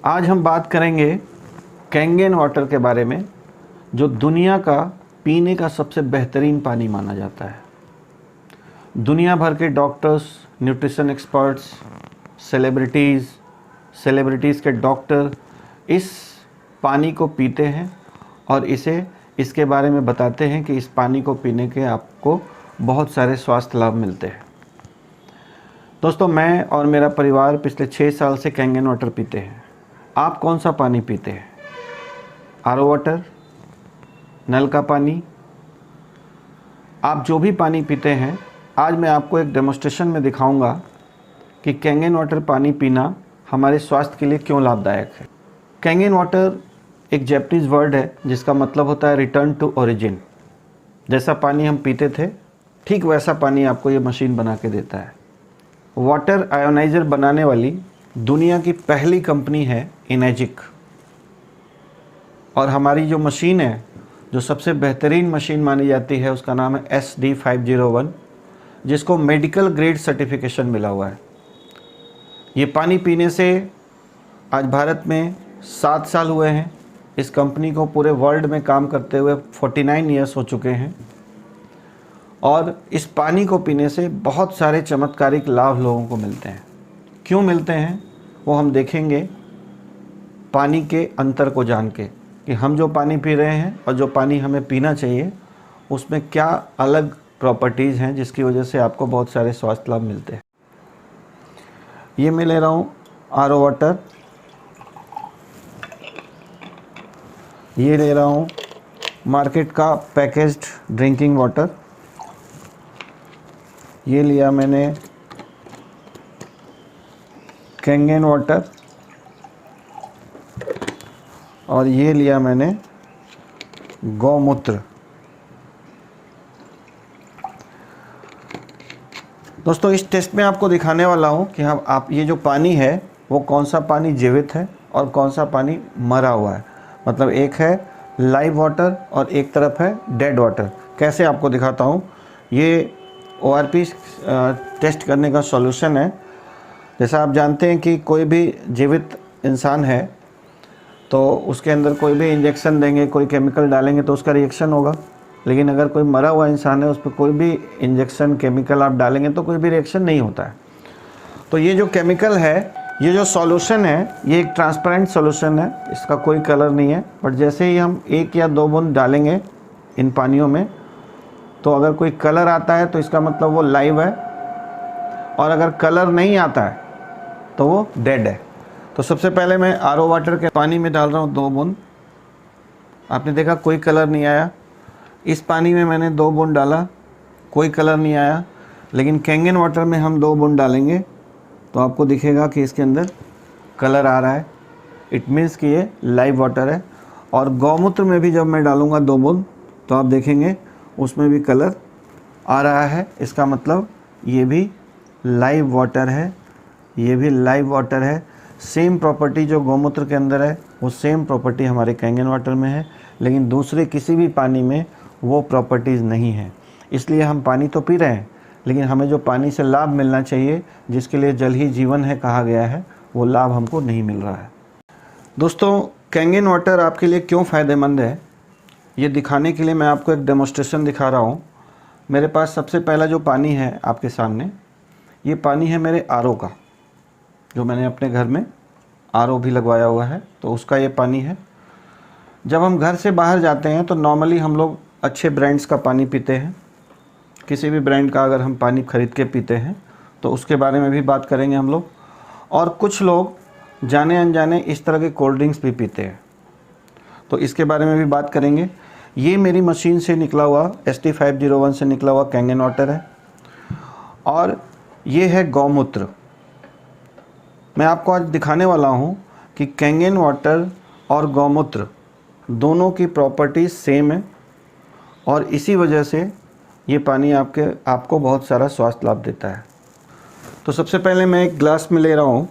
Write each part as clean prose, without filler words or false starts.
आज हम बात करेंगे कैंगन वाटर के बारे में, जो दुनिया का पीने का सबसे बेहतरीन पानी माना जाता है। दुनिया भर के डॉक्टर्स, न्यूट्रिशन एक्सपर्ट्स, सेलिब्रिटीज़ के डॉक्टर इस पानी को पीते हैं और इसके बारे में बताते हैं कि इस पानी को पीने के आपको बहुत सारे स्वास्थ्य लाभ मिलते हैं। दोस्तों, मैं और मेरा परिवार पिछले 6 साल से कैंगन वाटर पीते हैं। आप कौन सा पानी पीते हैं? आरओ वाटर, नल का पानी? आप जो भी पानी पीते हैं, आज मैं आपको एक डेमोस्ट्रेशन में दिखाऊंगा कि कैंगन वाटर पानी पीना हमारे स्वास्थ्य के लिए क्यों लाभदायक है। कैंगन वाटर एक जैपनीज़ वर्ड है जिसका मतलब होता है रिटर्न टू ओरिजिन। जैसा पानी हम पीते थे, ठीक वैसा पानी आपको ये मशीन बना के देता है। वाटर आयोनाइज़र बनाने वाली दुनिया की पहली कंपनी है इनेजिक, और हमारी जो मशीन है, जो सबसे बेहतरीन मशीन मानी जाती है, उसका नाम है SD501, जिसको मेडिकल ग्रेड सर्टिफिकेशन मिला हुआ है। ये पानी पीने से आज भारत में 7 साल हुए हैं। इस कंपनी को पूरे वर्ल्ड में काम करते हुए 49 ईयर्स हो चुके हैं, और इस पानी को पीने से बहुत सारे चमत्कारिक लाभ लोगों को मिलते हैं। क्यों मिलते हैं वो हम देखेंगे पानी के अंतर को जान के, कि हम जो पानी पी रहे हैं और जो पानी हमें पीना चाहिए उसमें क्या अलग प्रॉपर्टीज़ हैं जिसकी वजह से आपको बहुत सारे स्वास्थ्य लाभ मिलते हैं। ये मैं ले रहा हूँ आरओ वाटर, ये ले रहा हूँ मार्केट का पैकेज्ड ड्रिंकिंग वाटर, ये लिया मैंने कैंगन वाटर, और ये लिया मैंने गौमूत्र। दोस्तों, इस टेस्ट में आपको दिखाने वाला हूँ कि आप ये जो पानी है वो कौन सा पानी जीवित है और कौन सा पानी मरा हुआ है। मतलब एक है लाइव वाटर और एक तरफ है डेड वाटर। कैसे आपको दिखाता हूँ। ये ORP टेस्ट करने का सॉल्यूशन है। जैसा आप जानते हैं कि कोई भी जीवित इंसान है तो उसके अंदर कोई भी इंजेक्शन देंगे, कोई केमिकल डालेंगे तो उसका रिएक्शन होगा। लेकिन अगर कोई मरा हुआ इंसान है, उस पर कोई भी इंजेक्शन केमिकल आप डालेंगे तो कोई भी रिएक्शन नहीं होता है। तो ये जो केमिकल है, ये जो सॉल्यूशन है, ये एक ट्रांसपेरेंट सॉल्यूशन है, इसका कोई कलर नहीं है। बट जैसे ही हम 1 या 2 बूंद डालेंगे इन पानियों में, तो अगर कोई कलर आता है तो इसका मतलब वो लाइव है, और अगर कलर नहीं आता है तो वो डेड है। तो सबसे पहले मैं आरओ वाटर के पानी में डाल रहा हूँ 2 बूंद। आपने देखा कोई कलर नहीं आया। इस पानी में मैंने 2 बूंद डाला, कोई कलर नहीं आया। लेकिन कैंगन वाटर में हम 2 बूंद डालेंगे तो आपको दिखेगा कि इसके अंदर कलर आ रहा है। इट मीन्स कि ये लाइव वाटर है। और गौमूत्र में भी जब मैं डालूँगा 2 बूंद तो आप देखेंगे उसमें भी कलर आ रहा है। इसका मतलब ये भी लाइव वाटर है, ये भी लाइव वाटर है। सेम प्रॉपर्टी जो गौमूत्र के अंदर है वो सेम प्रॉपर्टी हमारे कैंगन वाटर में है, लेकिन दूसरे किसी भी पानी में वो प्रॉपर्टीज़ नहीं है। इसलिए हम पानी तो पी रहे हैं, लेकिन हमें जो पानी से लाभ मिलना चाहिए, जिसके लिए जल ही जीवन है कहा गया है, वो लाभ हमको नहीं मिल रहा है। दोस्तों, कैंगन वाटर आपके लिए क्यों फ़ायदेमंद है, ये दिखाने के लिए मैं आपको एक डेमोस्ट्रेशन दिखा रहा हूँ। मेरे पास सबसे पहला जो पानी है आपके सामने, ये पानी है मेरे आरओ का, जो मैंने अपने घर में आरओ भी लगवाया हुआ है, तो उसका ये पानी है। जब हम घर से बाहर जाते हैं तो नॉर्मली हम लोग अच्छे ब्रांड्स का पानी पीते हैं। किसी भी ब्रांड का अगर हम पानी ख़रीद के पीते हैं तो उसके बारे में भी बात करेंगे हम लोग। और कुछ लोग जाने अनजाने इस तरह के कोल्ड ड्रिंक्स भी पीते हैं, तो इसके बारे में भी बात करेंगे। ये मेरी मशीन से निकला हुआ SD501 से निकला हुआ कैंगन वाटर है, और ये है गौमूत्र। मैं आपको आज दिखाने वाला हूँ कि कैंगन वाटर और गौमूत्र दोनों की प्रॉपर्टीज़ सेम है, और इसी वजह से ये पानी आपको बहुत सारा स्वास्थ्य लाभ देता है। तो सबसे पहले मैं एक ग्लास में ले रहा हूँ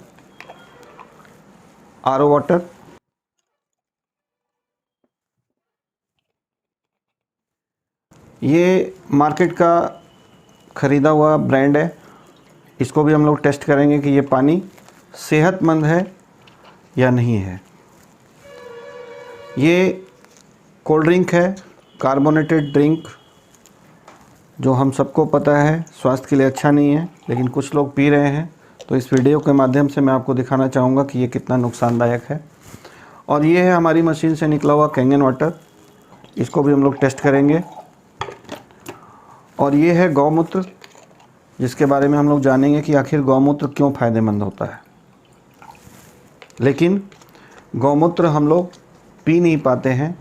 आरओ वाटर। ये मार्केट का ख़रीदा हुआ ब्रांड है। इसको भी हम लोग टेस्ट करेंगे कि ये पानी सेहतमंद है या नहीं है। ये कोल्ड ड्रिंक है, कार्बोनेटेड ड्रिंक, जो हम सबको पता है स्वास्थ्य के लिए अच्छा नहीं है, लेकिन कुछ लोग पी रहे हैं। तो इस वीडियो के माध्यम से मैं आपको दिखाना चाहूँगा कि ये कितना नुकसानदायक है। और ये है हमारी मशीन से निकला हुआ कैंगन वाटर, इसको भी हम लोग टेस्ट करेंगे। और ये है गौमूत्र, जिसके बारे में हम लोग जानेंगे कि आखिर गौमूत्र क्यों फ़ायदेमंद होता है। लेकिन गौमूत्र हम लोग पी नहीं पाते हैं,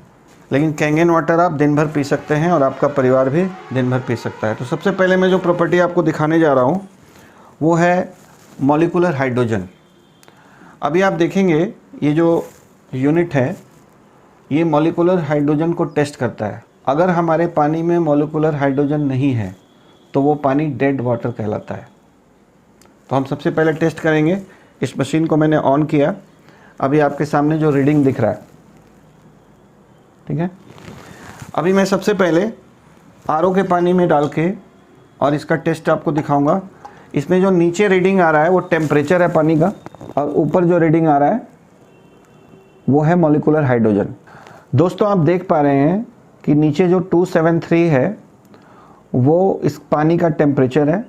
लेकिन कैंगन वाटर आप दिन भर पी सकते हैं और आपका परिवार भी दिन भर पी सकता है। तो सबसे पहले मैं जो प्रॉपर्टी आपको दिखाने जा रहा हूँ वो है मॉलिक्यूलर हाइड्रोजन। अभी आप देखेंगे ये जो यूनिट है ये मॉलिक्यूलर हाइड्रोजन को टेस्ट करता है। अगर हमारे पानी में मॉलिक्यूलर हाइड्रोजन नहीं है तो वो पानी डेड वाटर कहलाता है। तो हम सबसे पहले टेस्ट करेंगे। इस मशीन को मैंने ऑन किया, अभी आपके सामने जो रीडिंग दिख रहा है, ठीक है। अभी मैं सबसे पहले आरओ के पानी में डाल के और इसका टेस्ट आपको दिखाऊंगा। इसमें जो नीचे रीडिंग आ रहा है वो टेम्परेचर है पानी का, और ऊपर जो रीडिंग आ रहा है वो है मॉलिक्यूलर हाइड्रोजन। दोस्तों आप देख पा रहे हैं कि नीचे जो 273 है वो इस पानी का टेम्परेचर है,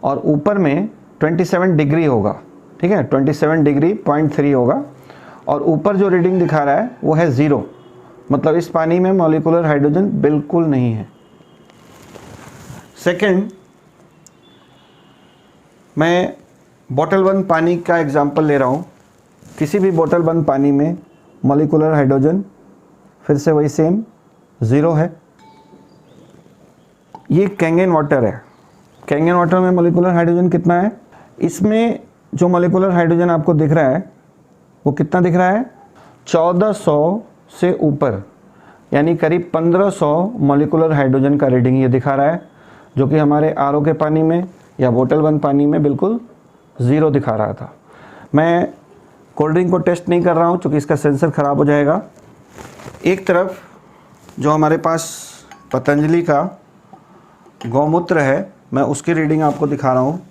और ऊपर में 27 डिग्री होगा, ठीक है, 27 डिग्री 0.3 होगा। और ऊपर जो रीडिंग दिखा रहा है वो है 0, मतलब इस पानी में मॉलिक्यूलर हाइड्रोजन बिल्कुल नहीं है। सेकंड, मैं बोतल बंद पानी का एग्जांपल ले रहा हूँ। किसी भी बोतल बंद पानी में मॉलिक्यूलर हाइड्रोजन फिर से वही सेम 0 है। ये कैंगन वाटर है। कैंगन वाटर में मॉलिक्यूलर हाइड्रोजन कितना है? इसमें जो मॉलिक्यूलर हाइड्रोजन आपको दिख रहा है वो कितना दिख रहा है? 1400 से ऊपर, यानी करीब 1500 मॉलिक्यूलर हाइड्रोजन का रीडिंग ये दिखा रहा है, जो कि हमारे आरओ के पानी में या बोतल बंद पानी में बिल्कुल 0 दिखा रहा था। मैं कोल्ड ड्रिंक को टेस्ट नहीं कर रहा हूँ क्योंकि इसका सेंसर ख़राब हो जाएगा। एक तरफ जो हमारे पास पतंजलि का गौमूत्र है, मैं उसकी रीडिंग आपको दिखा रहा हूँ।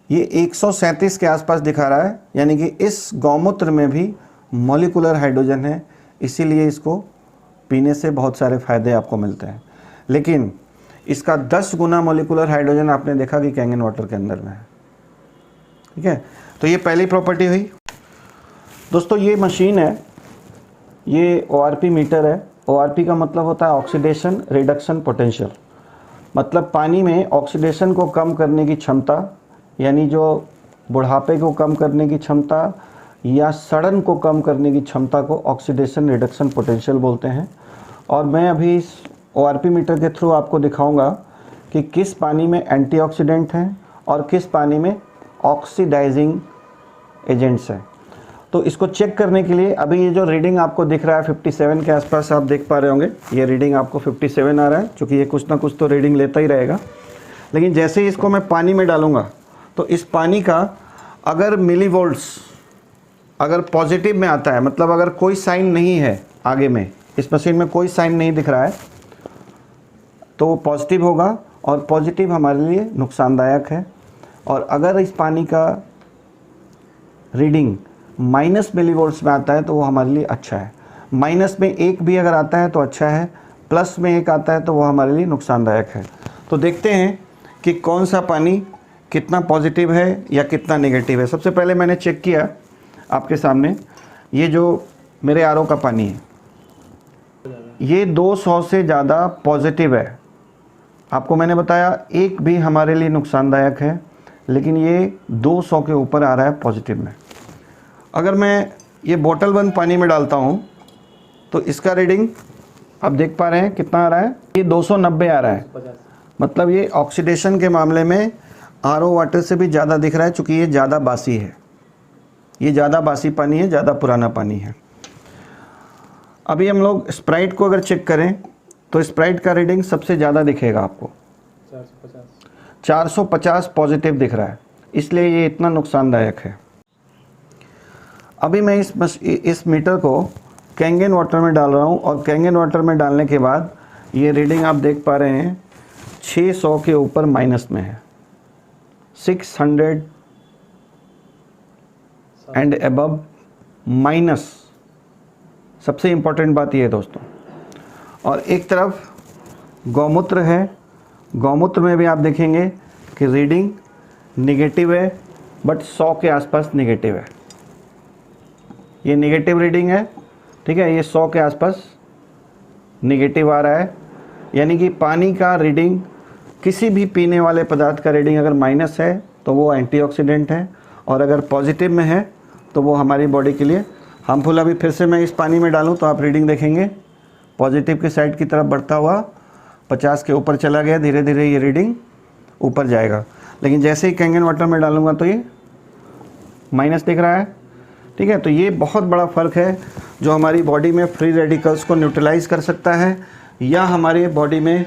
ये 137 के आसपास दिखा रहा है, यानी कि इस गौमूत्र में भी मॉलिक्यूलर हाइड्रोजन है, इसीलिए इसको पीने से बहुत सारे फ़ायदे आपको मिलते हैं। लेकिन इसका 10 गुना मॉलिक्यूलर हाइड्रोजन आपने देखा कि कैंगन वाटर के अंदर में है, ठीक है। तो ये पहली प्रॉपर्टी हुई। दोस्तों ये मशीन है, ये ORP मीटर है। ORP का मतलब होता है ऑक्सीडेशन रिडक्शन पोटेंशियल, मतलब पानी में ऑक्सीडेशन को कम करने की क्षमता, यानी जो बुढ़ापे को कम करने की क्षमता या सड़न को कम करने की क्षमता को ऑक्सीडेशन रिडक्शन पोटेंशियल बोलते हैं। और मैं अभी इस ORP मीटर के थ्रू आपको दिखाऊंगा कि किस पानी में एंटीऑक्सीडेंट हैं और किस पानी में ऑक्सीडाइजिंग एजेंट्स हैं। तो इसको चेक करने के लिए अभी ये जो रीडिंग आपको दिख रहा है 57 के आसपास आप देख पा रहे होंगे, ये रीडिंग आपको 57 आ रहा है, क्योंकि ये कुछ ना कुछ तो रीडिंग लेता ही रहेगा। लेकिन जैसे ही इसको मैं पानी में डालूंगा तो इस पानी का अगर मिलीवोल्ट्स अगर पॉजिटिव में आता है, मतलब अगर कोई साइन नहीं है आगे में, इस मशीन में कोई साइन नहीं दिख रहा है, तो वो पॉजिटिव होगा, और पॉजिटिव हमारे लिए नुकसानदायक है। और अगर इस पानी का रीडिंग माइनस मिलीवोल्ट्स में आता है तो वो हमारे लिए अच्छा है। माइनस में 1 भी अगर आता है तो अच्छा है, प्लस में 1 आता है तो वो हमारे लिए नुकसानदायक है। तो देखते हैं कि कौन सा पानी कितना पॉजिटिव है या कितना नेगेटिव है। सबसे पहले मैंने चेक किया आपके सामने, ये जो मेरे आरओ का पानी है ये 200 से ज़्यादा पॉजिटिव है। आपको मैंने बताया 1 भी हमारे लिए नुकसानदायक है, लेकिन ये 200 के ऊपर आ रहा है पॉजिटिव में। अगर मैं ये बोतल बंद पानी में डालता हूँ तो इसका रीडिंग आप देख पा रहे हैं कितना आ रहा है, ये 290 आ रहा है। मतलब ये ऑक्सीडेशन के मामले में आरओ वाटर से भी ज़्यादा दिख रहा है, चूँकि ये ज़्यादा बासी है, ये ज़्यादा बासी पानी है, ज़्यादा पुराना पानी है। अभी हम लोग स्प्राइट को अगर चेक करें तो स्प्राइट का रीडिंग सबसे ज़्यादा दिखेगा आपको, 450 पॉजिटिव दिख रहा है, इसलिए ये इतना नुकसानदायक है। अभी मैं इस मीटर को कैंगन वाटर में डाल रहा हूँ, और कैंगन वाटर में डालने के बाद ये रीडिंग आप देख पा रहे हैं 600 के ऊपर माइनस में है, 600 एंड अबव माइनस, सबसे इम्पॉर्टेंट बात ये है दोस्तों। और एक तरफ गौमूत्र है, गौमूत्र में भी आप देखेंगे कि रीडिंग निगेटिव है, बट 100 के आसपास निगेटिव है। ये निगेटिव रीडिंग है, ठीक है, ये 100 के आसपास निगेटिव आ रहा है। यानी कि पानी का रीडिंग, किसी भी पीने वाले पदार्थ का रीडिंग अगर माइनस है तो वो एंटीऑक्सीडेंट है, और अगर पॉजिटिव में है तो वो हमारी बॉडी के लिए हार्मफुल। अभी फिर से मैं इस पानी में डालूं तो आप रीडिंग देखेंगे पॉजिटिव की साइड की तरफ बढ़ता हुआ 50 के ऊपर चला गया, धीरे धीरे ये रीडिंग ऊपर जाएगा। लेकिन जैसे ही कैंगन वाटर में डालूंगा तो ये माइनस दिख रहा है, ठीक है। तो ये बहुत बड़ा फ़र्क है जो हमारी बॉडी में फ्री रेडिकल्स को न्यूट्रलाइज कर सकता है, या हमारे बॉडी में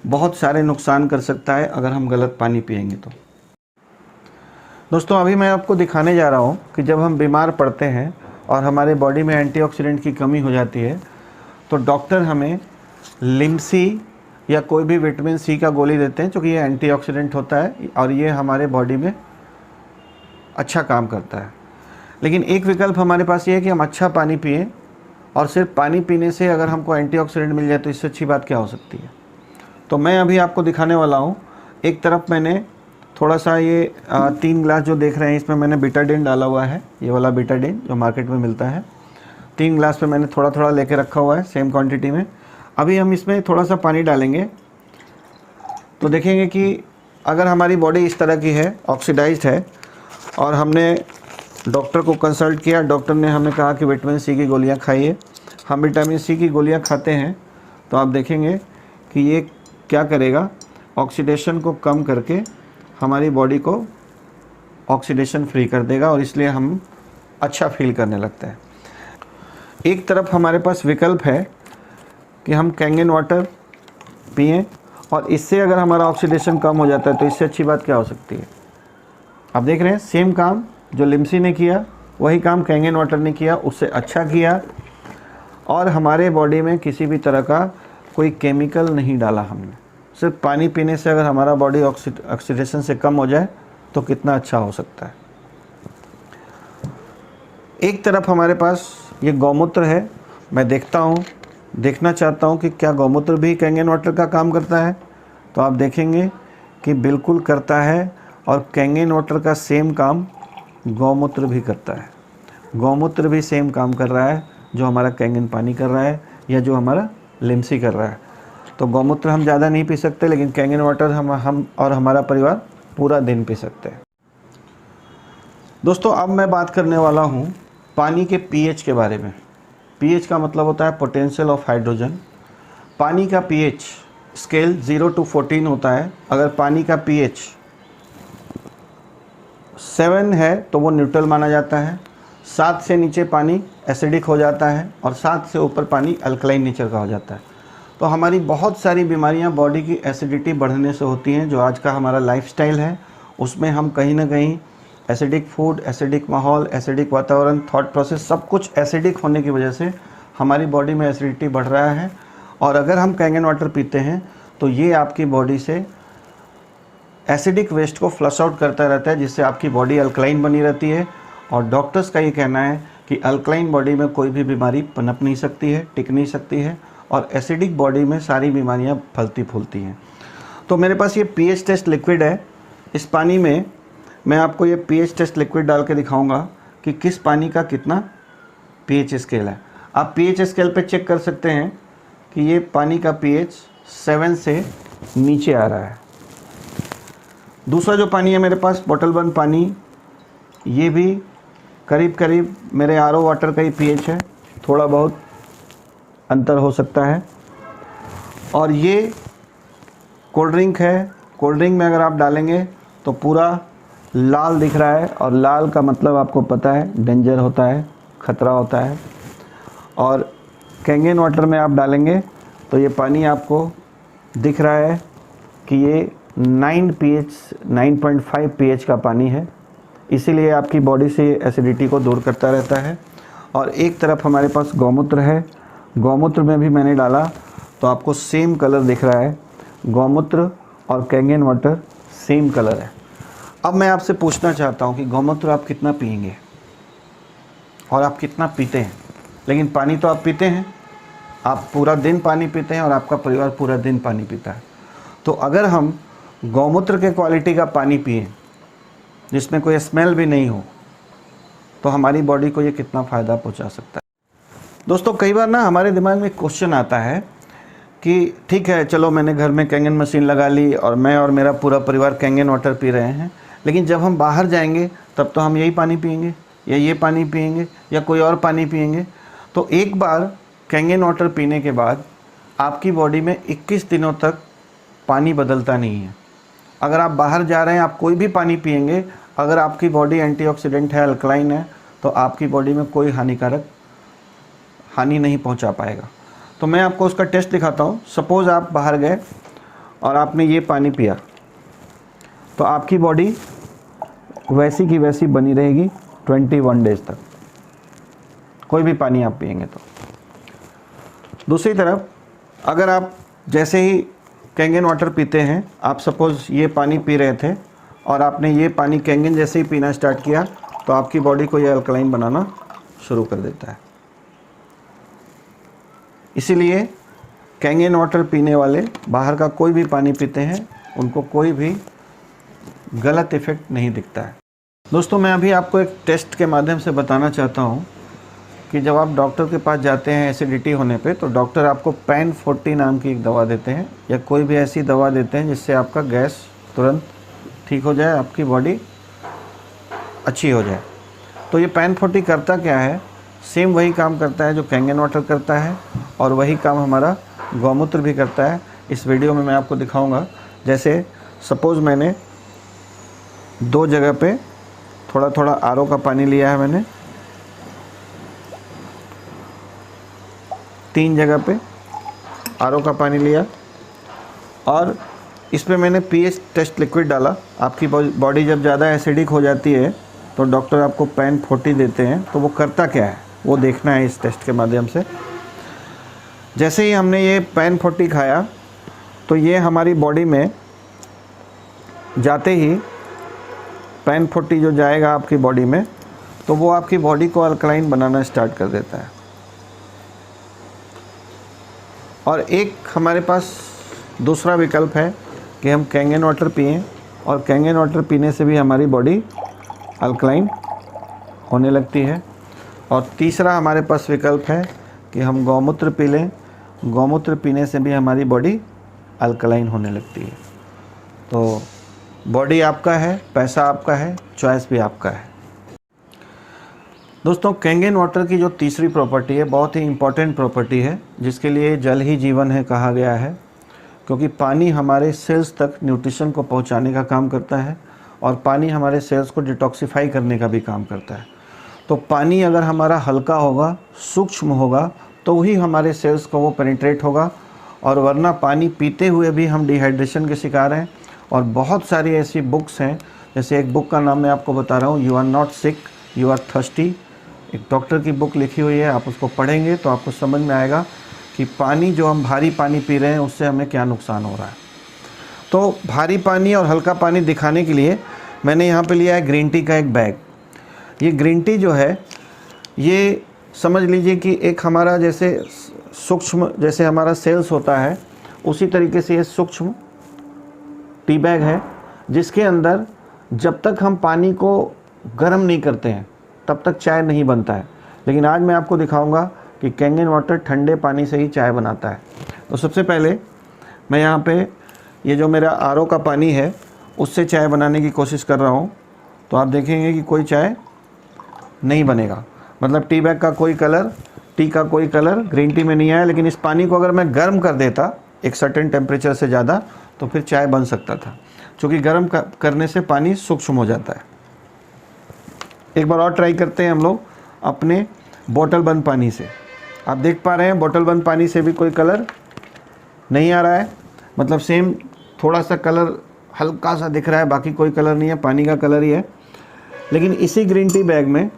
बहुत सारे नुकसान कर सकता है अगर हम गलत पानी पिएंगे तो। दोस्तों, अभी मैं आपको दिखाने जा रहा हूँ कि जब हम बीमार पड़ते हैं और हमारे बॉडी में एंटीऑक्सीडेंट की कमी हो जाती है तो डॉक्टर हमें लिमसी या कोई भी विटामिन सी का गोली देते हैं, क्योंकि ये एंटीऑक्सीडेंट होता है और ये हमारे बॉडी में अच्छा काम करता है। लेकिन एक विकल्प हमारे पास ये है कि हम अच्छा पानी पिएं, और सिर्फ पानी पीने से अगर हमको एंटीऑक्सीडेंट मिल जाए तो इससे अच्छी बात क्या हो सकती है। तो मैं अभी आपको दिखाने वाला हूँ। एक तरफ मैंने थोड़ा सा ये 3 ग्लास जो देख रहे हैं इसमें मैंने बीटाडीन डाला हुआ है, ये वाला बीटाडीन जो मार्केट में मिलता है। 3 ग्लास पे मैंने थोड़ा थोड़ा लेके रखा हुआ है सेम क्वांटिटी में। अभी हम इसमें थोड़ा सा पानी डालेंगे तो देखेंगे कि अगर हमारी बॉडी इस तरह की है, ऑक्सीडाइज्ड है, और हमने डॉक्टर को कंसल्ट किया, डॉक्टर ने हमें कहा कि विटामिन सी की गोलियां खाइए। हम विटामिन सी की गोलियां खाते हैं तो आप देखेंगे कि ये क्या करेगा, ऑक्सीडेशन को कम करके हमारी बॉडी को ऑक्सीडेशन फ्री कर देगा, और इसलिए हम अच्छा फील करने लगते हैं। एक तरफ हमारे पास विकल्प है कि हम कैंगन वाटर पिएं, और इससे अगर हमारा ऑक्सीडेशन कम हो जाता है तो इससे अच्छी बात क्या हो सकती है। आप देख रहे हैं सेम काम जो लिमसी ने किया वही काम कैंगन वाटर ने किया, उससे अच्छा किया, और हमारे बॉडी में किसी भी तरह का कोई केमिकल नहीं डाला हमने। सिर्फ पानी पीने से अगर हमारा बॉडी ऑक्सीडेशन से कम हो जाए तो कितना अच्छा हो सकता है। एक तरफ हमारे पास ये गौमूत्र है, मैं देखना चाहता हूँ कि क्या गौमूत्र भी कैंगन वाटर का काम करता है। तो आप देखेंगे कि बिल्कुल करता है, और कैंगन वाटर का सेम काम गौमूत्र भी करता है। गौमूत्र भी सेम काम कर रहा है जो हमारा कैंगन पानी कर रहा है या जो हमारा लिमसी कर रहा है। तो गौमूत्र हम ज़्यादा नहीं पी सकते, लेकिन कैंगन वाटर हम और हमारा परिवार पूरा दिन पी सकते हैं। दोस्तों, अब मैं बात करने वाला हूँ पानी के पीएच के बारे में। पीएच का मतलब होता है पोटेंशियल ऑफ हाइड्रोजन। पानी का पीएच स्केल 0 to 14 होता है। अगर पानी का पीएच 7 है तो वो न्यूट्रल माना जाता है, 7 से नीचे पानी एसिडिक हो जाता है, और 7 से ऊपर पानी अल्कलाइन नेचर का हो जाता है। तो हमारी बहुत सारी बीमारियां बॉडी की एसिडिटी बढ़ने से होती हैं। जो आज का हमारा लाइफस्टाइल है उसमें हम कहीं ना कहीं एसिडिक फूड, एसिडिक माहौल, एसिडिक वातावरण, थॉट प्रोसेस, सब कुछ एसिडिक होने की वजह से हमारी बॉडी में एसिडिटी बढ़ रहा है। और अगर हम कैंगन वाटर पीते हैं तो ये आपकी बॉडी से एसिडिक वेस्ट को फ्लश आउट करता रहता है, जिससे आपकी बॉडी अल्कलाइन बनी रहती है। और डॉक्टर्स का ये कहना है कि अल्कलाइन बॉडी में कोई भी बीमारी पनप नहीं सकती है, टिक नहीं सकती है, और एसिडिक बॉडी में सारी बीमारियां फलती फूलती हैं। तो मेरे पास ये पीएच टेस्ट लिक्विड है। इस पानी में मैं आपको ये पीएच टेस्ट लिक्विड डाल के दिखाऊंगा कि किस पानी का कितना पीएच स्केल है। आप पीएच स्केल पे चेक कर सकते हैं कि ये पानी का पीएच 7 से नीचे आ रहा है। दूसरा जो पानी है मेरे पास बोतल बंद पानी, ये भी करीब करीब मेरे आरओ वाटर का ही पीएच है, थोड़ा बहुत अंतर हो सकता है। और ये कोल्ड ड्रिंक है। कोल्ड ड्रिंक में अगर आप डालेंगे तो पूरा लाल दिख रहा है, और लाल का मतलब आपको पता है डेंजर होता है, ख़तरा होता है। और कैंगन वाटर में आप डालेंगे तो ये पानी आपको दिख रहा है कि ये 9.5 पीएच का पानी है, इसीलिए आपकी बॉडी से एसिडिटी को दूर करता रहता है। और एक तरफ हमारे पास गौमूत्र है। गौमूत्र में भी मैंने डाला तो आपको सेम कलर दिख रहा है। गौमूत्र और कैंगन वाटर सेम कलर है। अब मैं आपसे पूछना चाहता हूँ कि गौमूत्र आप कितना पिएंगे। और आप कितना पीते हैं। लेकिन पानी तो आप पीते हैं, आप पूरा दिन पानी पीते हैं और आपका परिवार पूरा दिन पानी पीता है। तो अगर हम गौमूत्र के क्वालिटी का पानी पिएं जिसमें कोई स्मेल भी नहीं हो, तो हमारी बॉडी को ये कितना फ़ायदा पहुंचा सकता है। दोस्तों, कई बार ना हमारे दिमाग में क्वेश्चन आता है कि ठीक है, चलो मैंने घर में कैंगन मशीन लगा ली और मैं और मेरा पूरा परिवार कैंगन वाटर पी रहे हैं, लेकिन जब हम बाहर जाएंगे तब तो हम यही पानी पिएंगे या ये पानी पिएंगे या कोई और पानी पिएंगे। तो एक बार कैंगन वाटर पीने के बाद आपकी बॉडी में 21 दिनों तक पानी बदलता नहीं है। अगर आप बाहर जा रहे हैं, आप कोई भी पानी पिएंगे, अगर आपकी बॉडी एंटीऑक्सीडेंट है, अल्कलाइन है, तो आपकी बॉडी में कोई हानि नहीं पहुंचा पाएगा। तो मैं आपको उसका टेस्ट दिखाता हूँ। सपोज़ आप बाहर गए और आपने ये पानी पिया, तो आपकी बॉडी वैसी की वैसी बनी रहेगी 21 डेज़ तक, कोई भी पानी आप पिएंगे तो। दूसरी तरफ अगर आप जैसे ही कैंगन वाटर पीते हैं, आप सपोज़ ये पानी पी रहे थे और आपने ये पानी कैंगन जैसे ही पीना स्टार्ट किया, तो आपकी बॉडी को ये अल्कलाइन बनाना शुरू कर देता है। इसीलिए कैंगन वाटर पीने वाले बाहर का कोई भी पानी पीते हैं, उनको कोई भी गलत इफ़ेक्ट नहीं दिखता है। दोस्तों, मैं अभी आपको एक टेस्ट के माध्यम से बताना चाहता हूँ कि जब आप डॉक्टर के पास जाते हैं एसिडिटी होने पे, तो डॉक्टर आपको पैन 40 नाम की एक दवा देते हैं या कोई भी ऐसी दवा देते हैं जिससे आपका गैस तुरंत ठीक हो जाए, आपकी बॉडी अच्छी हो जाए। तो ये पैन 40 करता क्या है? सेम वही काम करता है जो कैंगन वाटर करता है, और वही काम हमारा गौमूत्र भी करता है। इस वीडियो में मैं आपको दिखाऊंगा। जैसे सपोज़ मैंने 2 जगह पे थोड़ा थोड़ा आरओ का पानी लिया है, मैंने 3 जगह पे आरओ का पानी लिया, और इस पे मैंने पीएच टेस्ट लिक्विड डाला। आपकी बॉडी जब ज़्यादा एसिडिक हो जाती है तो डॉक्टर आपको पैन 40 देते हैं। तो वो करता क्या है वो देखना है इस टेस्ट के माध्यम से। जैसे ही हमने ये पैन 40 खाया, तो ये हमारी बॉडी में जाते ही पैन 40 जो जाएगा आपकी बॉडी में, तो वो आपकी बॉडी को अल्कलाइन बनाना स्टार्ट कर देता है। और एक हमारे पास दूसरा विकल्प है कि हम कैंगन वाटर पिएं, और कैंगन वाटर पीने से भी हमारी बॉडी अल्कलाइन होने लगती है। और तीसरा हमारे पास विकल्प है कि हम गौमूत्र पी लें, गौमूत्र पीने से भी हमारी बॉडी अल्कलाइन होने लगती है। तो बॉडी आपका है, पैसा आपका है, चॉइस भी आपका है। दोस्तों, कैंगन वाटर की जो तीसरी प्रॉपर्टी है बहुत ही इम्पॉर्टेंट प्रॉपर्टी है, जिसके लिए जल ही जीवन है कहा गया है, क्योंकि पानी हमारे सेल्स तक न्यूट्रिशन को पहुंचाने का काम करता है, और पानी हमारे सेल्स को डिटॉक्सिफाई करने का भी काम करता है। तो पानी अगर हमारा हल्का होगा, सूक्ष्म होगा, तो ही हमारे सेल्स को वो पेनिट्रेट होगा, और वरना पानी पीते हुए भी हम डिहाइड्रेशन के शिकार हैं। और बहुत सारी ऐसी बुक्स हैं, जैसे एक बुक का नाम मैं आपको बता रहा हूँ, you are not sick, you are thirsty. एक डॉक्टर की बुक लिखी हुई है, आप उसको पढ़ेंगे तो आपको समझ में आएगा कि पानी जो हम भारी पानी पी रहे हैं उससे हमें क्या नुकसान हो रहा है। तो भारी पानी और हल्का पानी दिखाने के लिए मैंने यहाँ पे लिया है ग्रीन टी का एक बैग। ये ग्रीन टी जो है, ये समझ लीजिए कि एक हमारा जैसे सूक्ष्म, जैसे हमारा सेल्स होता है, उसी तरीके से ये सूक्ष्म टी बैग है, जिसके अंदर जब तक हम पानी को गर्म नहीं करते हैं तब तक चाय नहीं बनता है। लेकिन आज मैं आपको दिखाऊंगा कि कैंगन वाटर ठंडे पानी से ही चाय बनाता है। तो सबसे पहले मैं यहाँ पे ये जो मेरा आरओ का पानी है उससे चाय बनाने की कोशिश कर रहा हूँ। तो आप देखेंगे कि कोई चाय नहीं बनेगा, मतलब टी बैग का कोई कलर, टी का कोई कलर ग्रीन टी में नहीं आया। लेकिन इस पानी को अगर मैं गर्म कर देता एक सर्टेन टेम्परेचर से ज़्यादा, तो फिर चाय बन सकता था, क्योंकि गर्म करने से पानी सूक्ष्म हो जाता है। एक बार और ट्राई करते हैं हम लोग अपने बोतल बंद पानी से। आप देख पा रहे हैं बोतल बंद पानी से भी कोई कलर नहीं आ रहा है, मतलब सेम थोड़ा सा कलर हल्का सा दिख रहा है, बाकी कोई कलर नहीं है, पानी का कलर ही है। लेकिन इसी ग्रीन टी बैग में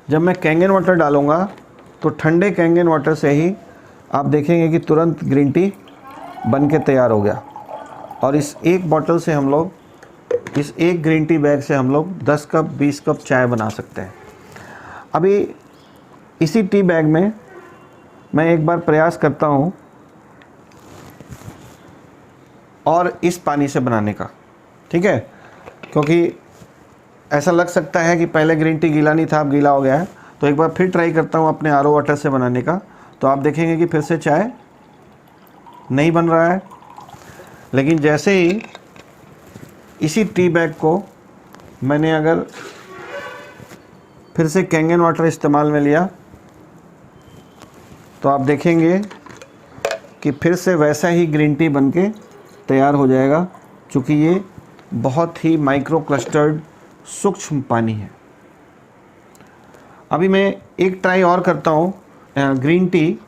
जब मैं कैंगन वाटर डालूँगा तो ठंडे कैंगन वाटर से ही आप देखेंगे कि तुरंत ग्रीन टी बन के तैयार हो गया। और इस एक बोतल से हम लोग, इस एक ग्रीन टी बैग से हम लोग 10 कप 20 कप चाय बना सकते हैं। अभी इसी टी बैग में मैं एक बार प्रयास करता हूँ और इस पानी से बनाने का, ठीक है, क्योंकि ऐसा लग सकता है कि पहले ग्रीन टी गीला नहीं था, अब गीला हो गया है। तो एक बार फिर ट्राई करता हूँ अपने आरओ वाटर से बनाने का, तो आप देखेंगे कि फिर से चाय नहीं बन रहा है। लेकिन जैसे ही इसी टी बैग को मैंने अगर फिर से कैंगन वाटर इस्तेमाल में लिया, तो आप देखेंगे कि फिर से वैसा ही ग्रीन टी बनके तैयार हो जाएगा, क्योंकि ये बहुत ही माइक्रो क्लस्टर्ड सूक्ष्म पानी है। अभी मैं एक ट्राई और करता हूँ, ग्रीन टी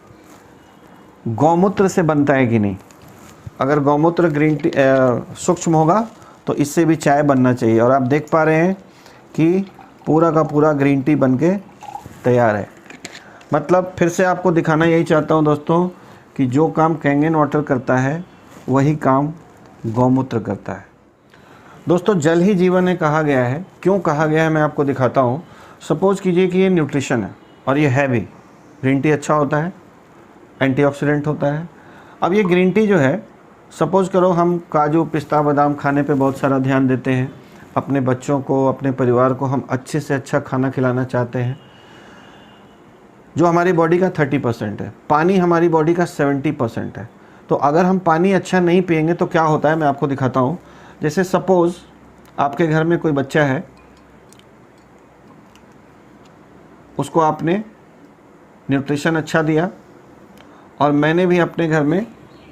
गौमूत्र से बनता है कि नहीं। अगर गौमूत्र ग्रीन टी सूक्ष्म होगा तो इससे भी चाय बनना चाहिए। और आप देख पा रहे हैं कि पूरा का पूरा ग्रीन टी बनके तैयार है। मतलब फिर से आपको दिखाना यही चाहता हूँ दोस्तों कि जो काम कैंगन वाटर करता है वही काम गौमूत्र करता है। दोस्तों, जल ही जीवन है कहा गया है। क्यों कहा गया है मैं आपको दिखाता हूँ। सपोज़ कीजिए कि ये न्यूट्रिशन है और ये है भी, ग्रीन टी अच्छा होता है, एंटीऑक्सीडेंट होता है। अब ये ग्रीन टी जो है, सपोज़ करो हम काजू पिस्ता बादाम खाने पे बहुत सारा ध्यान देते हैं, अपने बच्चों को अपने परिवार को हम अच्छे से अच्छा खाना खिलाना चाहते हैं, जो हमारी बॉडी का 30% है, पानी हमारी बॉडी का 70% है। तो अगर हम पानी अच्छा नहीं पिएंगे तो क्या होता है मैं आपको दिखाता हूँ। जैसे सपोज़ आपके घर में कोई बच्चा है, उसको आपने न्यूट्रिशन अच्छा दिया और मैंने भी अपने घर में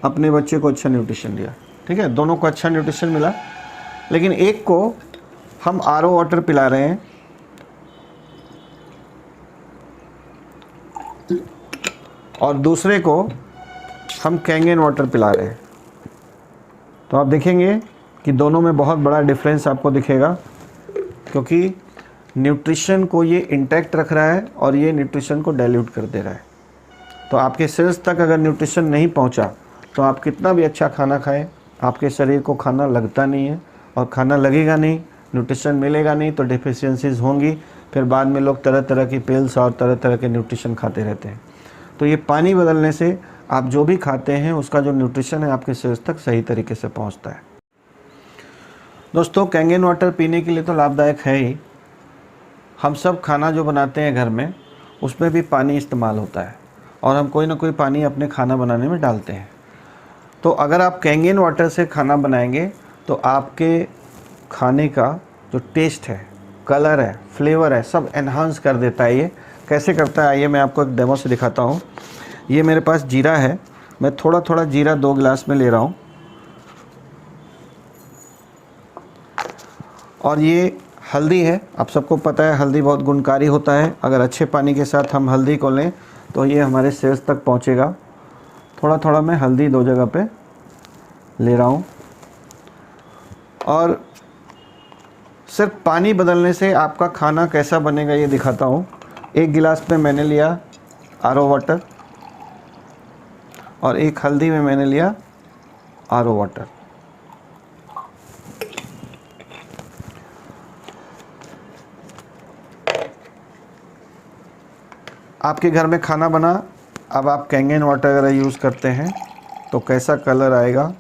अपने बच्चे को अच्छा न्यूट्रिशन दिया, ठीक है, दोनों को अच्छा न्यूट्रिशन मिला। लेकिन एक को हम आरओ वाटर पिला रहे हैं और दूसरे को हम कैंगन वाटर पिला रहे हैं, तो आप देखेंगे कि दोनों में बहुत बड़ा डिफरेंस आपको दिखेगा, क्योंकि न्यूट्रिशन को ये इंटैक्ट रख रहा है और ये न्यूट्रिशन को डाइल्यूट कर दे रहा है। तो आपके सेल्स तक अगर न्यूट्रिशन नहीं पहुंचा तो आप कितना भी अच्छा खाना खाएं, आपके शरीर को खाना लगता नहीं है, और खाना लगेगा नहीं, न्यूट्रिशन मिलेगा नहीं, तो डिफिशियंसीज होंगी। फिर बाद में लोग तरह तरह की पिल्स और तरह तरह के न्यूट्रिशन खाते रहते हैं। तो ये पानी बदलने से आप जो भी खाते हैं उसका जो न्यूट्रिशन है आपके शरीर तक सही तरीके से पहुंचता है। दोस्तों, कैंगन वाटर पीने के लिए तो लाभदायक है ही। हम सब खाना जो बनाते हैं घर में उसमें भी पानी इस्तेमाल होता है और हम कोई ना कोई पानी अपने खाना बनाने में डालते हैं। तो अगर आप कैंगन वाटर से खाना बनाएंगे तो आपके खाने का जो टेस्ट है, कलर है, फ्लेवर है, सब एनहांस कर देता है। ये कैसे करता है आइए मैं आपको एक डेमो से दिखाता हूँ। ये मेरे पास जीरा है, मैं थोड़ा थोड़ा जीरा 2 गिलास में ले रहा हूँ, और ये हल्दी है। आप सबको पता है हल्दी बहुत गुणकारी होता है। अगर अच्छे पानी के साथ हम हल्दी को लें तो ये हमारे सेल्स तक पहुँचेगा। थोड़ा थोड़ा मैं हल्दी 2 जगह पे ले रहा हूँ, और सिर्फ पानी बदलने से आपका खाना कैसा बनेगा ये दिखाता हूँ। 1 गिलास में मैंने लिया आरओ वाटर और 1 हल्दी में मैंने लिया आरओ वाटर। आपके घर में खाना बना, अब आप कैंगन वाटर अगर यूज़ करते हैं तो कैसा कलर आएगा,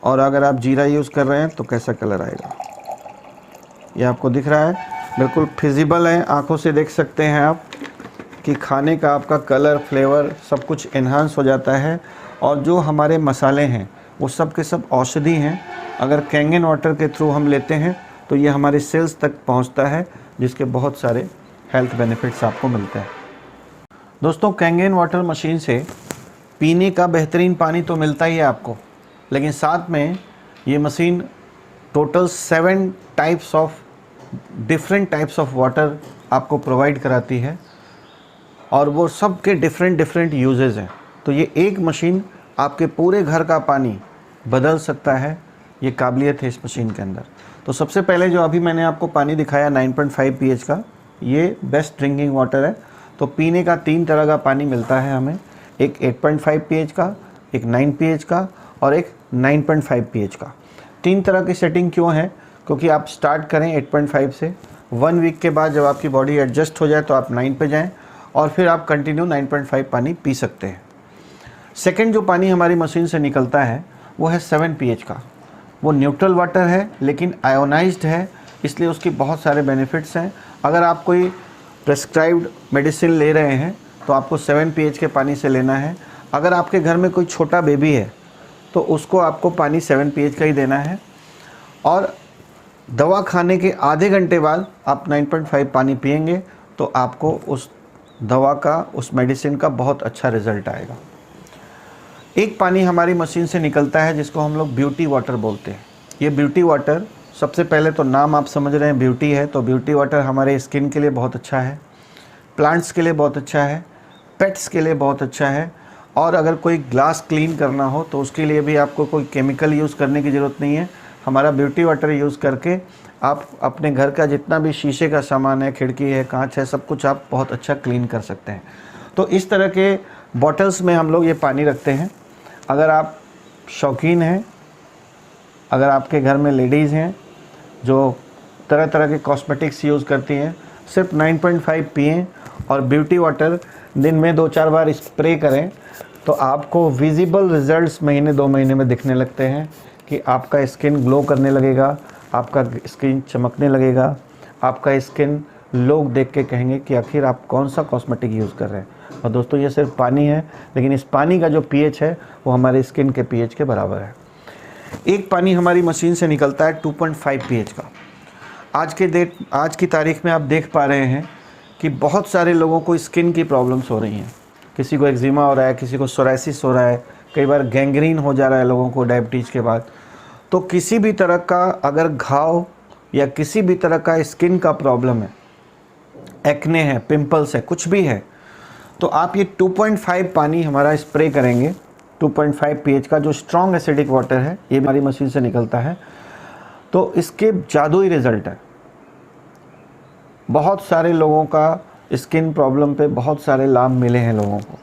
और अगर आप जीरा यूज़ कर रहे हैं तो कैसा कलर आएगा, ये आपको दिख रहा है। बिल्कुल फिजिबल है, आंखों से देख सकते हैं आप कि खाने का आपका कलर, फ्लेवर सब कुछ एनहांस हो जाता है। और जो हमारे मसाले हैं वो सब के सब औषधि हैं। अगर कैंगन वाटर के थ्रू हम लेते हैं तो ये हमारे सेल्स तक पहुंचता है, जिसके बहुत सारे हेल्थ बेनिफिट्स आपको मिलते हैं। दोस्तों, कैंगन वाटर मशीन से पीने का बेहतरीन पानी तो मिलता ही है आपको, लेकिन साथ में ये machine total 7 types of different types of water आपको प्रोवाइड कराती है, और वो सब के डिफरेंट यूजेस हैं। तो ये एक मशीन आपके पूरे घर का पानी बदल सकता है, ये काबिलियत है इस मशीन के अंदर। तो सबसे पहले जो अभी मैंने आपको पानी दिखाया 9.5 pH का, ये बेस्ट ड्रिंकिंग वाटर है। तो पीने का 3 तरह का पानी मिलता है हमें, एक 8.5 pH का, एक 9 pH का और एक 9.5 pH का। 3 तरह की सेटिंग क्यों है? क्योंकि आप स्टार्ट करें 8.5 से 1 वीक के बाद जब आपकी बॉडी एडजस्ट हो जाए तो आप 9 पे जाएं और फिर आप कंटिन्यू 9.5 पानी पी सकते हैं। सेकंड जो पानी हमारी मशीन से निकलता है वो है 7 pH का। वो न्यूट्रल वाटर है लेकिन आयोनाइज्ड है, इसलिए उसकी बहुत सारे बेनिफिट्स हैं। अगर आप कोई प्रेस्क्राइब्ड मेडिसिन ले रहे हैं तो आपको 7 pH के पानी से लेना है। अगर आपके घर में कोई छोटा बेबी है तो उसको आपको पानी 7 pH का ही देना है, और दवा खाने के आधे घंटे बाद आप 9.5 पानी पिएंगे तो आपको उस दवा का, उस मेडिसिन का बहुत अच्छा रिज़ल्ट आएगा। एक पानी हमारी मशीन से निकलता है जिसको हम लोग ब्यूटी वाटर बोलते हैं। ये ब्यूटी वाटर, सबसे पहले तो नाम आप समझ रहे हैं ब्यूटी है, तो ब्यूटी वाटर हमारे स्किन के लिए बहुत अच्छा है, प्लांट्स के लिए बहुत अच्छा है, पेट्स के लिए बहुत अच्छा है। और अगर कोई ग्लास क्लीन करना हो तो उसके लिए भी आपको कोई केमिकल यूज़ करने की ज़रूरत नहीं है। हमारा ब्यूटी वाटर यूज़ करके आप अपने घर का जितना भी शीशे का सामान है, खिड़की है, कांच है, सब कुछ आप बहुत अच्छा क्लीन कर सकते हैं। तो इस तरह के बॉटल्स में हम लोग ये पानी रखते हैं। अगर आप शौकीन हैं, अगर आपके घर में लेडीज़ हैं जो तरह तरह के कॉस्मेटिक्स यूज़ करती हैं, सिर्फ 9.5 पिएं और ब्यूटी वाटर दिन में 2-4 बार स्प्रे करें तो आपको विजिबल रिजल्ट्स महीने 2 महीने में दिखने लगते हैं कि आपका स्किन ग्लो करने लगेगा, आपका स्किन चमकने लगेगा, आपका स्किन लोग देख के कहेंगे कि आखिर आप कौन सा कॉस्मेटिक यूज़ कर रहे हैं। और दोस्तों ये सिर्फ पानी है, लेकिन इस पानी का जो pH है वो हमारे स्किन के pH के बराबर है। एक पानी हमारी मशीन से निकलता है 2.5 pH का। आज की तारीख में आप देख पा रहे हैं कि बहुत सारे लोगों को स्किन की प्रॉब्लम्स हो रही हैं। किसी को एक्जिमा हो रहा है, किसी को सोराइसिस हो रहा है, कई बार गैंग्रीन हो जा रहा है लोगों को डायबिटीज़ के बाद। तो किसी भी तरह का अगर घाव या किसी भी तरह का स्किन का प्रॉब्लम है, एक्ने है, पिंपल्स है, कुछ भी है, तो आप ये 2.5 पानी हमारा स्प्रे करेंगे। 2.5 pH का जो स्ट्रॉन्ग एसिडिक वाटर है, ये हमारी मशीन से निकलता है, तो इसके जादुई रिज़ल्ट है। बहुत सारे लोगों का स्किन प्रॉब्लम पे बहुत सारे लाभ मिले हैं लोगों को,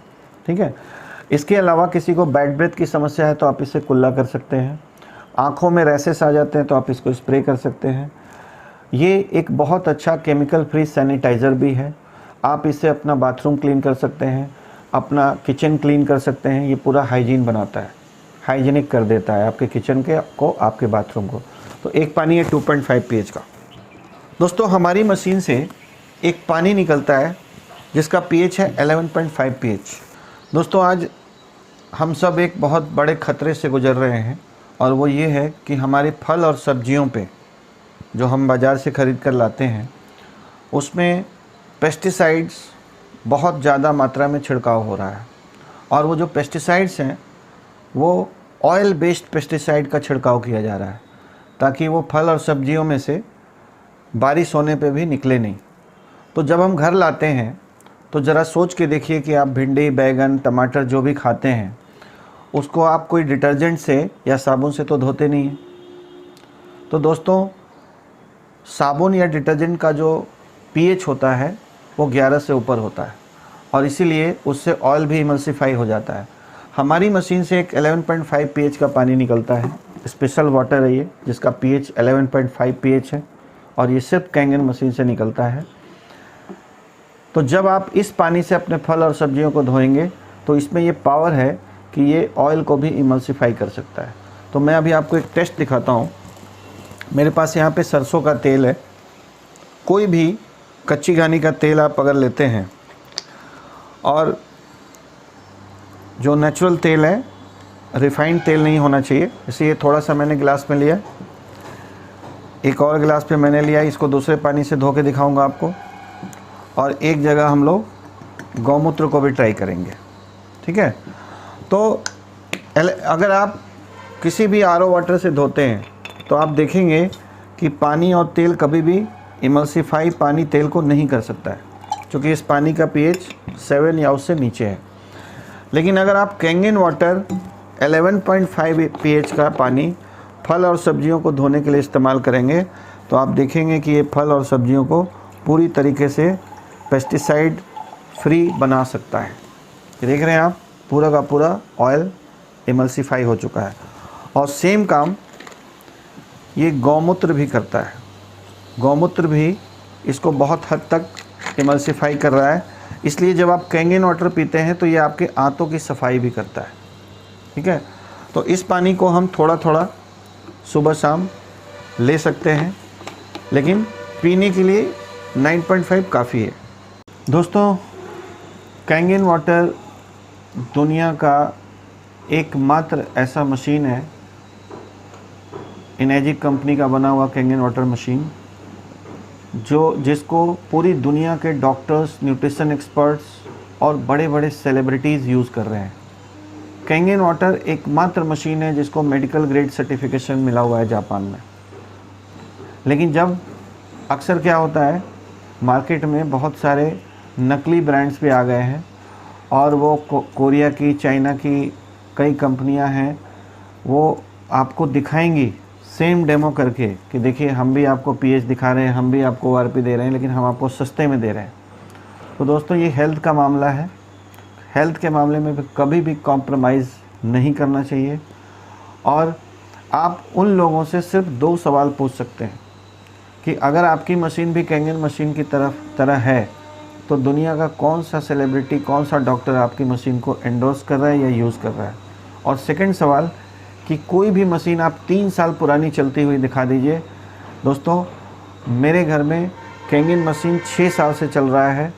ठीक है। इसके अलावा किसी को बैड ब्रेथ की समस्या है तो आप इससे कुल्ला कर सकते हैं। आँखों में रैसेस आ जाते हैं तो आप इसको स्प्रे कर सकते हैं। ये एक बहुत अच्छा केमिकल फ्री सैनिटाइज़र भी है। आप इससे अपना बाथरूम क्लीन कर सकते हैं, अपना किचन क्लीन कर सकते हैं। ये पूरा हाइजीन बनाता है, हाइजीनिक कर देता है आपके किचन के को, आपके बाथरूम को। तो एक पानी है 2.5 pH का। दोस्तों हमारी मशीन से एक पानी निकलता है जिसका pH है 11.5 pH। दोस्तों आज हम सब एक बहुत बड़े ख़तरे से गुजर रहे हैं, और वो ये है कि हमारे फल और सब्जियों पे जो हम बाज़ार से ख़रीद कर लाते हैं उसमें पेस्टिसाइड्स बहुत ज़्यादा मात्रा में छिड़काव हो रहा है। और वो जो पेस्टिसाइड्स हैं वो ऑयल बेस्ड पेस्टिसाइड का छिड़काव किया जा रहा है ताकि वो फल और सब्जियों में से बारिश होने पे भी निकले नहीं। तो जब हम घर लाते हैं तो ज़रा सोच के देखिए कि आप भिंडी, बैगन, टमाटर जो भी खाते हैं उसको आप कोई डिटर्जेंट से या साबुन से तो धोते नहीं हैं। तो दोस्तों साबुन या डिटर्जेंट का जो pH होता है वो 11 से ऊपर होता है, और इसीलिए उससे ऑयल भी इमल्सिफाई हो जाता है। हमारी मशीन से एक 11.5 pH का पानी निकलता है, स्पेशल वाटर है ये, जिसका pH 11.5 pH है, और ये सिर्फ कैंगन मशीन से निकलता है। तो जब आप इस पानी से अपने फल और सब्जियों को धोएंगे तो इसमें ये पावर है कि ये ऑयल को भी इमल्सिफाई कर सकता है। तो मैं अभी आपको एक टेस्ट दिखाता हूँ। मेरे पास यहाँ पे सरसों का तेल है। कोई भी कच्ची घानी का तेल आप अगर लेते हैं, और जो नेचुरल तेल है, रिफाइंड तेल नहीं होना चाहिए, इसलिए थोड़ा सा मैंने गिलास में लिया, एक और गिलास पे मैंने लिया। इसको दूसरे पानी से धो के दिखाऊंगा आपको, और एक जगह हम लोग गौमूत्र को भी ट्राई करेंगे, ठीक है। तो अगर आप किसी भी RO वाटर से धोते हैं तो आप देखेंगे कि पानी और तेल कभी भी इमल्सिफाई पानी तेल को नहीं कर सकता है, क्योंकि इस पानी का pH 7 या उससे नीचे है। लेकिन अगर आप कैंगन वाटर 11.5 pH का पानी फल और सब्जियों को धोने के लिए इस्तेमाल करेंगे तो आप देखेंगे कि ये फल और सब्जियों को पूरी तरीके से पेस्टिसाइड फ्री बना सकता है। देख रहे हैं आप, पूरा का पूरा ऑयल इमल्सिफाई हो चुका है। और सेम काम ये गौमूत्र भी करता है। गौमूत्र भी इसको बहुत हद तक इमल्सिफाई कर रहा है। इसलिए जब आप कैंगन वाटर पीते हैं तो ये आपके आंतों की सफाई भी करता है। ठीक है, तो इस पानी को हम थोड़ा थोड़ा सुबह शाम ले सकते हैं, लेकिन पीने के लिए 9.5 काफ़ी है। दोस्तों, कैंगन वाटर दुनिया का एकमात्र ऐसा मशीन है, इनेजिक कंपनी का बना हुआ कैंगन वाटर मशीन, जिसको पूरी दुनिया के डॉक्टर्स, न्यूट्रिशन एक्सपर्ट्स और बड़े बड़े सेलिब्रिटीज़ यूज़ कर रहे हैं। कैंगन वाटर एकमात्र मशीन है जिसको मेडिकल ग्रेड सर्टिफिकेशन मिला हुआ है जापान में। लेकिन जब अक्सर क्या होता है, मार्केट में बहुत सारे नकली ब्रांड्स भी आ गए हैं और वो कोरिया की, चाइना की कई कंपनियां हैं, वो आपको दिखाएंगी सेम डेमो करके कि देखिए हम भी आपको पीएच दिखा रहे हैं, हम भी आपको ओआरपी दे रहे हैं, लेकिन हम आपको सस्ते में दे रहे हैं। तो दोस्तों, ये हेल्थ का मामला है। हेल्थ के मामले में कभी भी कॉम्प्रोमाइज़ नहीं करना चाहिए। और आप उन लोगों से सिर्फ 2 सवाल पूछ सकते हैं कि अगर आपकी मशीन भी कैंगन मशीन की तरह है तो दुनिया का कौन सा सेलिब्रिटी, कौन सा डॉक्टर आपकी मशीन को एंडोर्स कर रहा है या यूज़ कर रहा है। और सेकंड सवाल कि कोई भी मशीन आप 3 साल पुरानी चलती हुई दिखा दीजिए। दोस्तों, मेरे घर में कैंगन मशीन 6 साल से चल रहा है।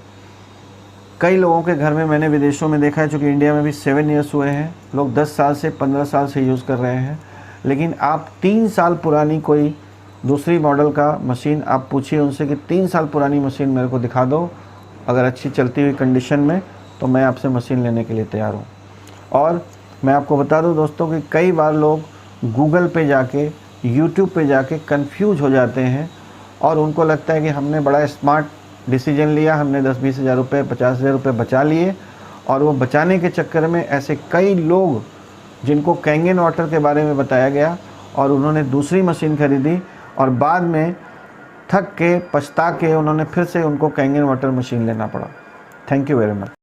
कई लोगों के घर में मैंने विदेशों में देखा है, चूँकि इंडिया में भी 7 ईयर्स हुए हैं, लोग 10 साल से 15 साल से यूज़ कर रहे हैं। लेकिन आप 3 साल पुरानी कोई दूसरी मॉडल का मशीन आप पूछिए उनसे कि 3 साल पुरानी मशीन मेरे को दिखा दो, अगर अच्छी चलती हुई कंडीशन में, तो मैं आपसे मशीन लेने के लिए तैयार हूँ। और मैं आपको बता दूं दोस्तों कि कई बार लोग गूगल पे जाके, यूट्यूब पे जाके कंफ्यूज हो जाते हैं और उनको लगता है कि हमने बड़ा स्मार्ट डिसीजन लिया, हमने 10-20 हज़ार रुपये, 50 हज़ार रुपये बचा लिए, और वो बचाने के चक्कर में ऐसे कई लोग जिनको कैंगन वाटर के बारे में बताया गया और उन्होंने दूसरी मशीन खरीदी और बाद में थक के, पछता के उन्होंने फिर से उनको कैंगन वाटर मशीन लेना पड़ा। Thank you very much.